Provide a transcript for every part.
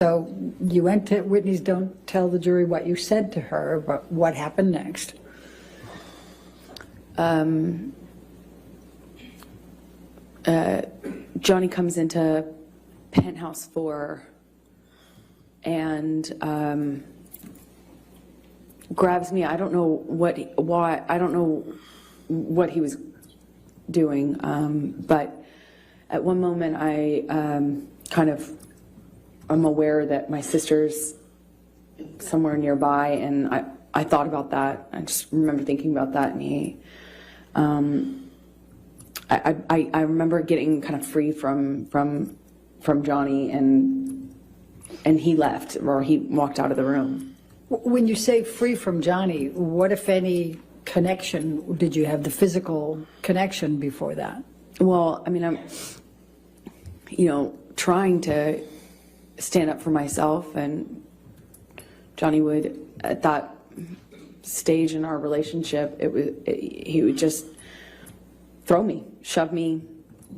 So you went to Whitney's Don't Tell the Jury What You Said to Her, but what happened next? Johnny comes into penthouse 4 and grabs me. I don't know why. I don't know what he was doing, but at one moment I'm aware that my sister's somewhere nearby, and I thought about that. I just remember thinking about that, and I remember getting kind of free from Johnny, and he left, or he walked out of the room. When you say free from Johnny, what, if any, connection did you have? The physical connection before that? Well, I mean, I'm, trying to stand up for myself, and Johnny would, at that stage in our relationship, he would just throw me, shove me,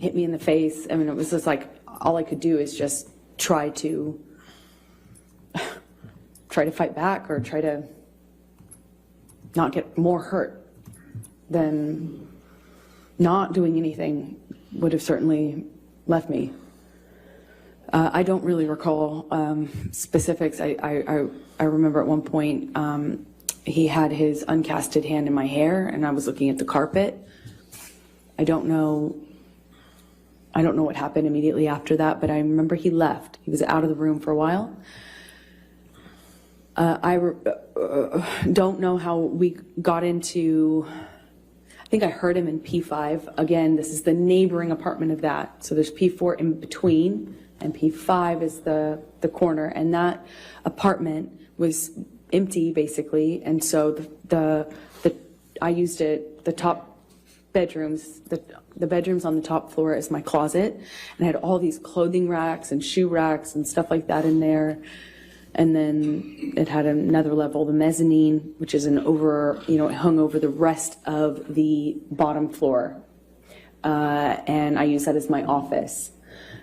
hit me in the face. I mean, it was just like all I could do is just try to fight back, or try to not get more hurt than not doing anything would have certainly left me. I don't really recall specifics. I remember at one point he had his uncasted hand in my hair, and I was looking at the carpet. I don't know what happened immediately after that, but I remember he left. He was out of the room for a while. I don't know how we got into, I think I heard him in P5. Again, this is the neighboring apartment of that. So there's P4 in between, and P5 is the corner, and that apartment was empty basically. And so I used it, the top bedrooms, the bedrooms on the top floor as my closet, and I had all these clothing racks and shoe racks and stuff like that in there. And then it had another level, the mezzanine, which is it hung over the rest of the bottom floor. And I use that as my office.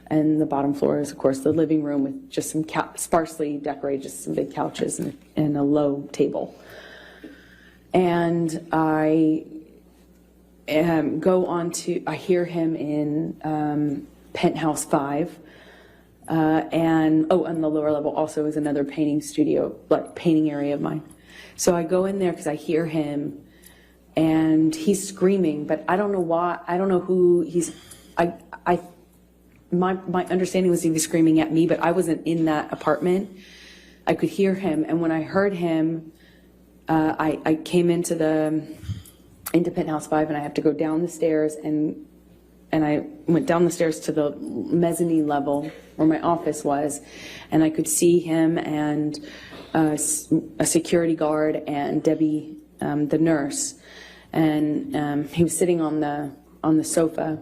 And the bottom floor is, of course, the living room with just some sparsely decorated, just some big couches and a low table. And I I hear him in penthouse 5. And on the lower level also is another painting studio, like painting area of mine. So I go in there because I hear him, and he's screaming, but I don't know why. I don't know who he's. My understanding was he was screaming at me, but I wasn't in that apartment. I could hear him, and when I heard him, I came into penthouse 5, and I have to go down the stairs, and I went down the stairs to the mezzanine level where my office was, and I could see him and a security guard and Debbie, the nurse, and he was sitting on the sofa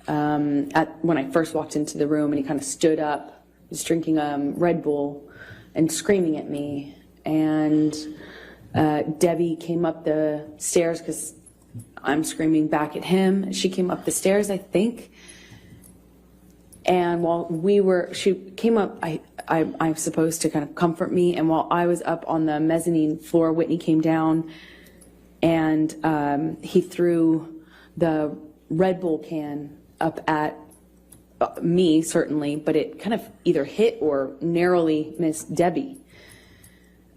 when I first walked into the room, and he kind of stood up. He was drinking Red Bull and screaming at me, and Debbie came up the stairs because I'm screaming back at him. She came up the stairs, I think. And while she came up, I'm supposed to kind of comfort me. And while I was up on the mezzanine floor, Whitney came down, and he threw the Red Bull can up at me, certainly, but it kind of either hit or narrowly missed Debbie.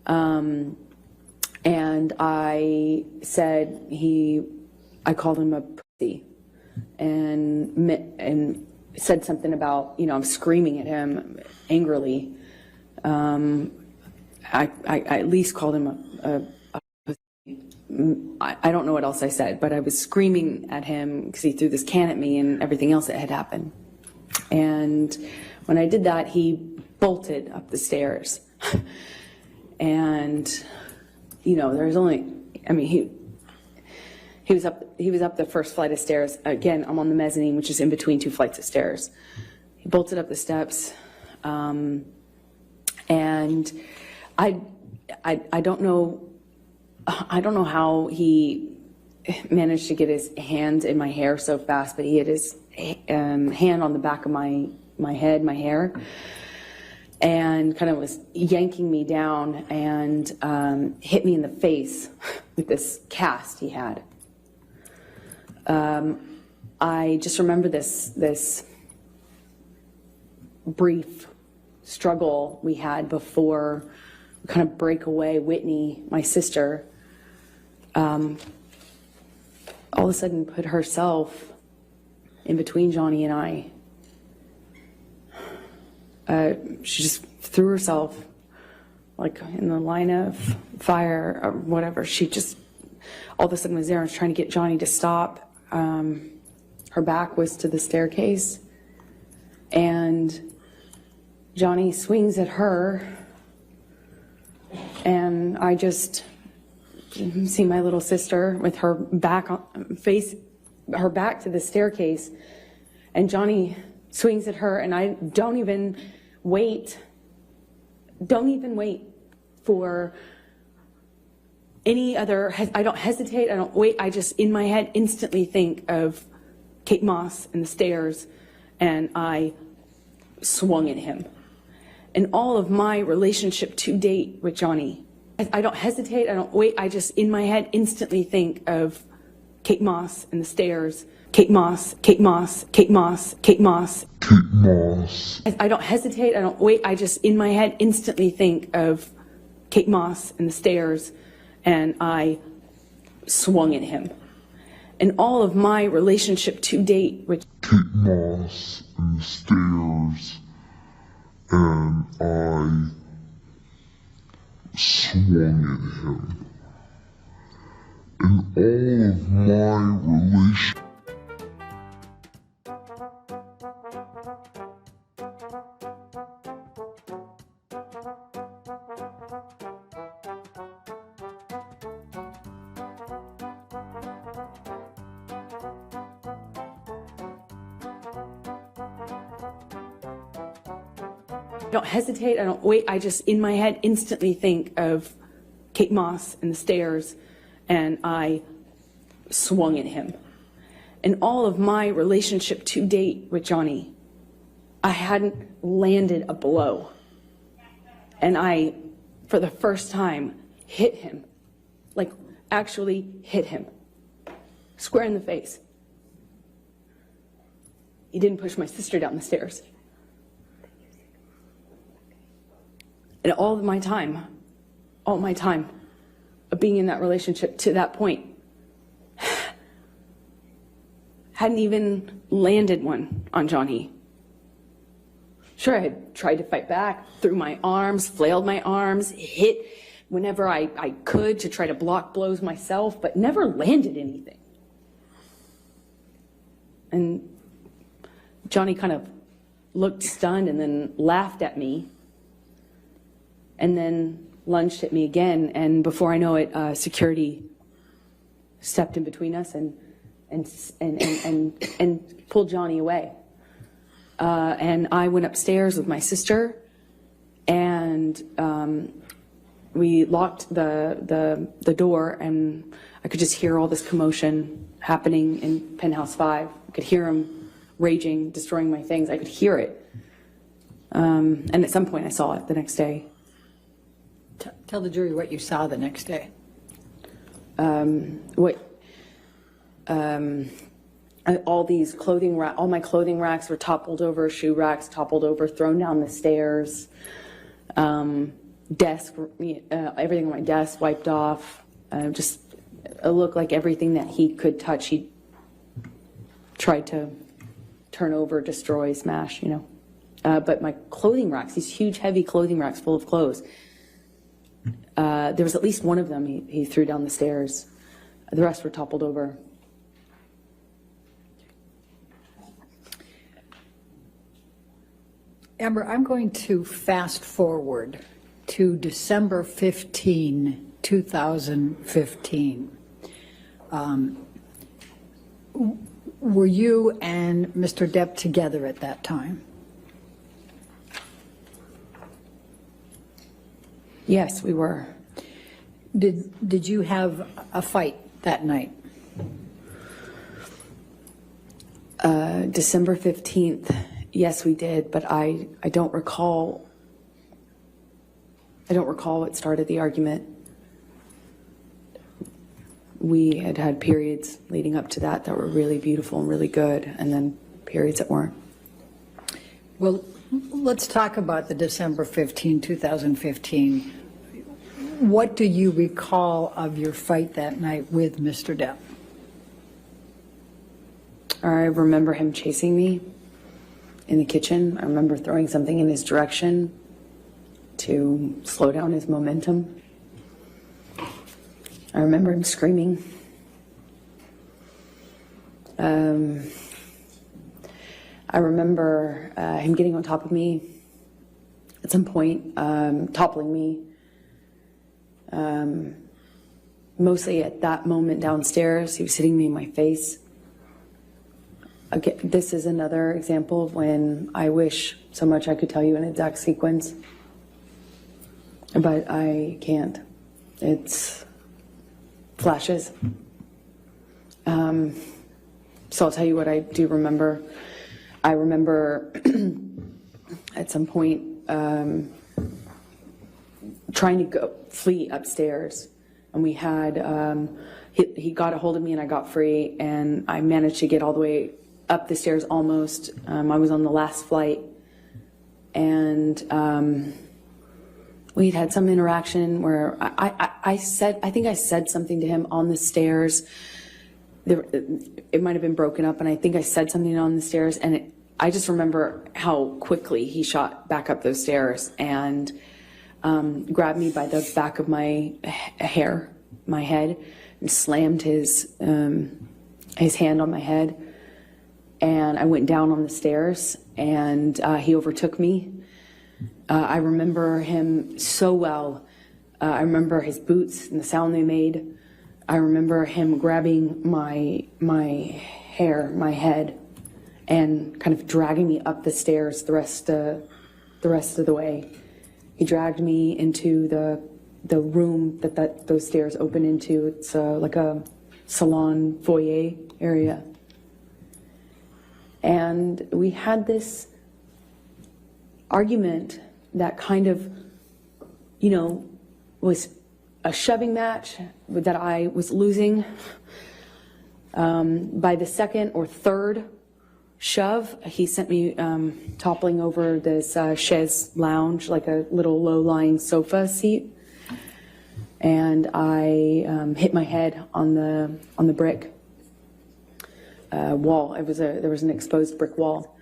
And I said I called him a pussy, and said something about, I'm screaming at him angrily. I at least called him a pussy. I don't know what else I said, but I was screaming at him because he threw this can at me and everything else that had happened. And when I did that, he bolted up the stairs. And, there's only, he was up the first flight of stairs. Again, I'm on the mezzanine, which is in between 2 flights of stairs. He bolted up the steps, and I don't know how he managed to get his hands in my hair so fast, but he had his hand on the back of my head, my hair, and kind of was yanking me down and hit me in the face with this cast he had. I just remember this brief struggle we had before we kind of break away. Whitney, my sister, all of a sudden put herself in between Johnny and I. She just threw herself like in the line of fire or whatever. She just all of a sudden was there and was trying to get Johnny to stop. Her back was to the staircase, and Johnny swings at her, and I just see my little sister with her back to the staircase, and Johnny swings at her, and I don't even wait for any other, I don't hesitate, I don't wait, I just in my head instantly think of Kate Moss and the stairs, and I swung at him. And all of my relationship to date with Johnny, I don't hesitate, I don't wait, I just in my head instantly think of Kate Moss and the stairs, Kate Moss, Kate Moss, Kate Moss, Kate Moss. Kate Moss. I don't hesitate, I don't wait, I just in my head instantly think of Kate Moss and the stairs, and I swung at him. And all of my relationship to date with Kate Moss and the stairs, and I swung at him. And all of my relationship. I don't hesitate, I don't wait, I just in my head instantly think of Kate Moss and the stairs, and I swung at him. And all of my relationship to date with Johnny, I hadn't landed a blow. And I, for the first time, hit him, like actually hit him, square in the face. He didn't push my sister down the stairs. And all my time of being in that relationship to that point, hadn't even landed one on Johnny. Sure, I had tried to fight back, threw my arms, flailed my arms, hit whenever I could to try to block blows myself, but never landed anything. And Johnny kind of looked stunned and then laughed at me, and then lunged at me again, and before I know it, security stepped in between us and pulled Johnny away. And I went upstairs with my sister, and we locked the door, and I could just hear all this commotion happening in Penthouse 5. I could hear him raging, destroying my things. I could hear it. And at some point I saw it the next day. Tell the jury what you saw the next day. All these all my clothing racks were toppled over, shoe racks toppled over, thrown down the stairs. Desk, everything on my desk wiped off. Just it looked like everything that he could touch, he tried to turn over, destroy, smash, But my clothing racks, these huge, heavy clothing racks full of clothes, there was at least one of them he threw down the stairs. The rest were toppled over. Amber, I'm going to fast forward to December 15, 2015. Were you and Mr. Depp together at that time? Yes, we were. Did you have a fight that night? December 15th, yes, we did, but I don't recall I don't recall what started the argument. We had had periods leading up to that were really beautiful and really good, and then periods that weren't. Well, let's talk about the December 15, 2015. What do you recall of your fight that night with Mr. Depp? I remember him chasing me in the kitchen. I remember throwing something in his direction to slow down his momentum. I remember him screaming. I remember him getting on top of me at some point, toppling me. Mostly at that moment downstairs, he was hitting me in my face. Again, this is another example of when I wish so much I could tell you an exact sequence, but I can't. It's flashes. So I'll tell you what I do remember. I remember at some point trying to flee upstairs, and we had he got a hold of me and I got free, and I managed to get all the way up the stairs almost. I was on the last flight, and we'd had some interaction where I think I said something to him on the stairs. It might have been broken up, and I think I said something on the stairs, and I just remember how quickly he shot back up those stairs and grabbed me by the back of my hair, my head, and slammed his hand on my head. And I went down on the stairs, and he overtook me. I remember him so well. I remember his boots and the sound they made. I remember him grabbing my hair, my head, and kind of dragging me up the stairs the rest of the way. He dragged me into the room that those stairs open into. It's like a salon foyer area. And we had this argument that kind of, was a shoving match that I was losing. By the second or third shove, he sent me toppling over this chaise lounge, like a little low-lying sofa seat. And I hit my head on the brick wall. There was an exposed brick wall.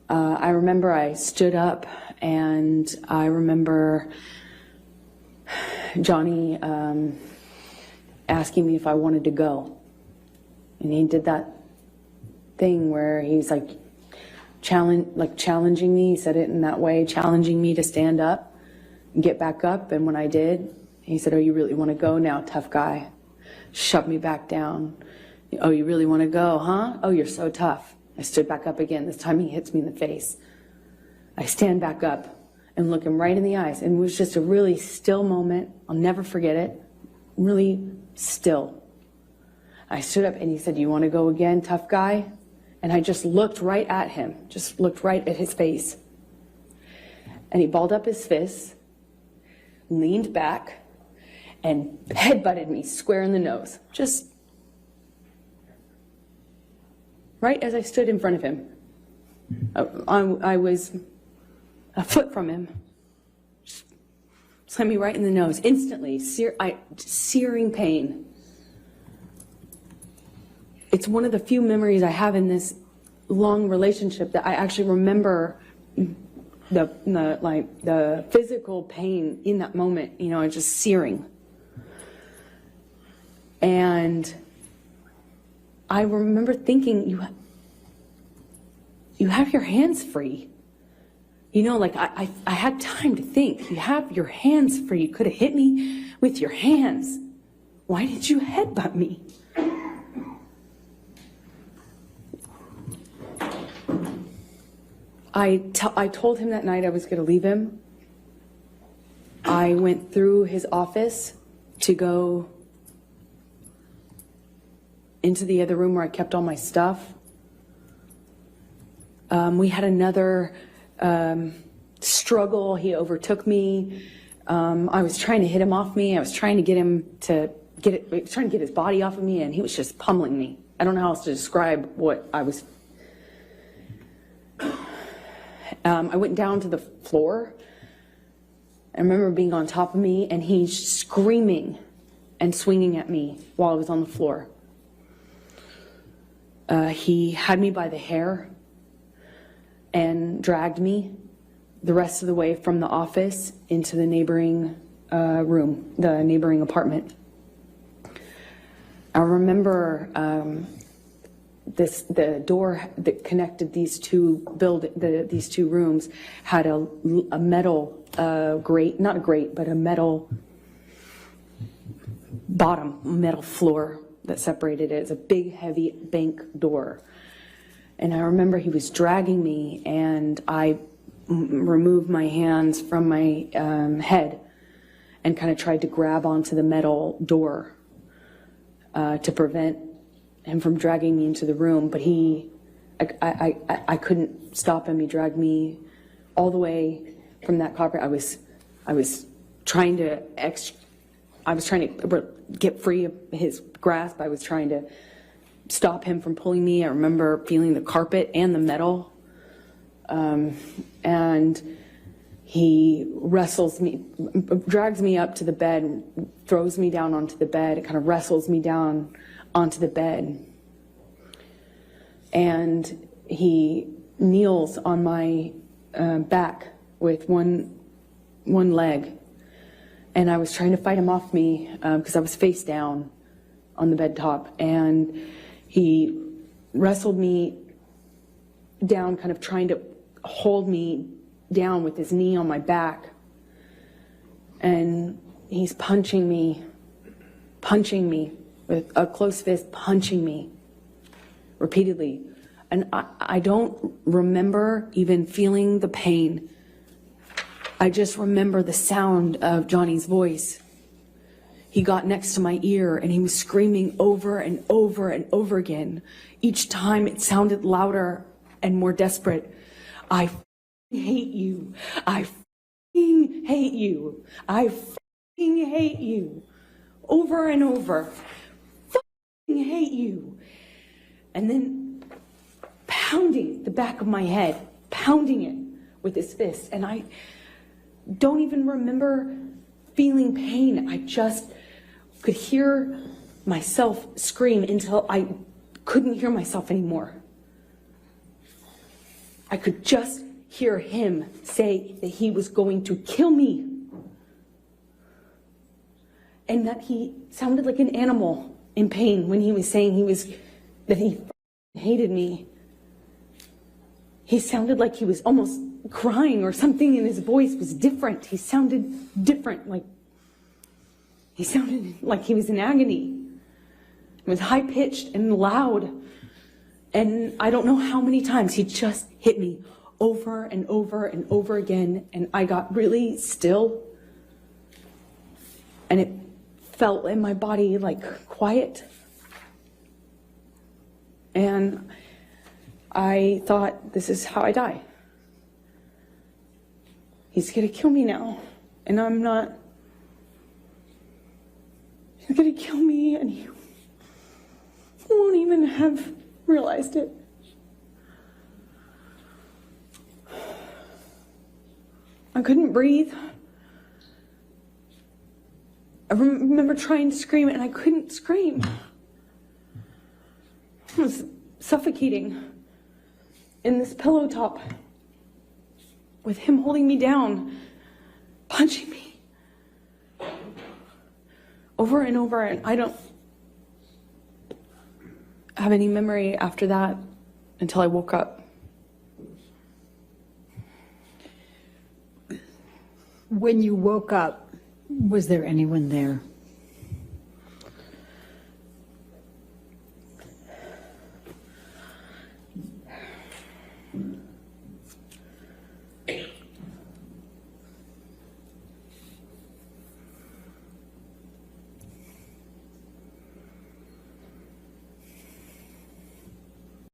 I remember I stood up, and I remember Johnny asking me if I wanted to go. And he did that thing where he's like challenging me. He said it in that way, challenging me to stand up and get back up. And when I did, he said, "Oh, you really want to go now, tough guy?" Shoved me back down. "Oh, you really want to go, huh? Oh, you're so tough." I stood back up again. This time he hits me in the face. I stand back up and look him right in the eyes. And it was just a really still moment. I'll never forget it. Really still. I stood up and he said, "You want to go again, tough guy?" And I just looked right at him, just looked right at his face. And he balled up his fists, leaned back, and headbutted me square in the nose. Just right as I stood in front of him. I was a foot from him. Just slammed me right in the nose. Instantly, searing pain. It's one of the few memories I have in this long relationship that I actually remember the physical pain in that moment, just searing. And I remember thinking, you have your hands free. I had time to think. You have your hands free. You could have hit me with your hands. Why did you headbutt me? I told him that night I was going to leave him. I went through his office to go into the other room where I kept all my stuff. We had another struggle. He overtook me. I was trying to hit him off me. I was trying to get him to trying to get his body off of me, and he was just pummeling me. I don't know how else to describe what I was. I went down to the floor. I remember being on top of me, and he's screaming and swinging at me while I was on the floor. He had me by the hair and dragged me the rest of the way from the office into the neighboring room, the neighboring apartment. I remember the door that connected these two these two rooms had a metal grate, not a grate, but a metal bottom, metal floor that separated it. It's a big, heavy bank door. And I remember he was dragging me, and I removed my hands from my head and kind of tried to grab onto the metal door to prevent him from dragging me into the room. But I couldn't stop him. He dragged me all the way from that carpet. I was trying to get free of his grasp. I was trying to stop him from pulling me. I remember feeling the carpet and the metal. And he wrestles me, drags me up to the bed, throws me down onto the bed. It kind of wrestles me down onto the bed. And he kneels on my back with one leg. And I was trying to fight him off me because I was face down on the bed top. And he wrestled me down, kind of trying to hold me down with his knee on my back. And he's punching me with a closed fist, punching me repeatedly. And I don't remember even feeling the pain. I just remember the sound of Johnny's voice. He got next to my ear and he was screaming over and over and over again. Each time it sounded louder and more desperate. I hate you. I hate you. I hate you. Over and over. Hate you. And then pounding the back of my head, pounding it with his fist. And I don't even remember feeling pain. I just could hear myself scream until I couldn't hear myself anymore. I could just hear him say that he was going to kill me. And that he sounded like an animal in pain when he was saying that he hated me. He sounded like he was almost crying, or something in his voice was different. He sounded different, he sounded like he was in agony. It was high-pitched and loud. And I don't know how many times he just hit me over and over and over again. And I got really still. And it felt in my body like quiet. And I thought, this is how I die. He's gonna kill me now. And I'm not. He's gonna kill me, and he won't even have realized it. I couldn't breathe. I remember trying to scream, and I couldn't scream. I was suffocating in this pillow top with him holding me down, punching me over and over. And I don't have any memory after that until I woke up. When you woke up, was there anyone there?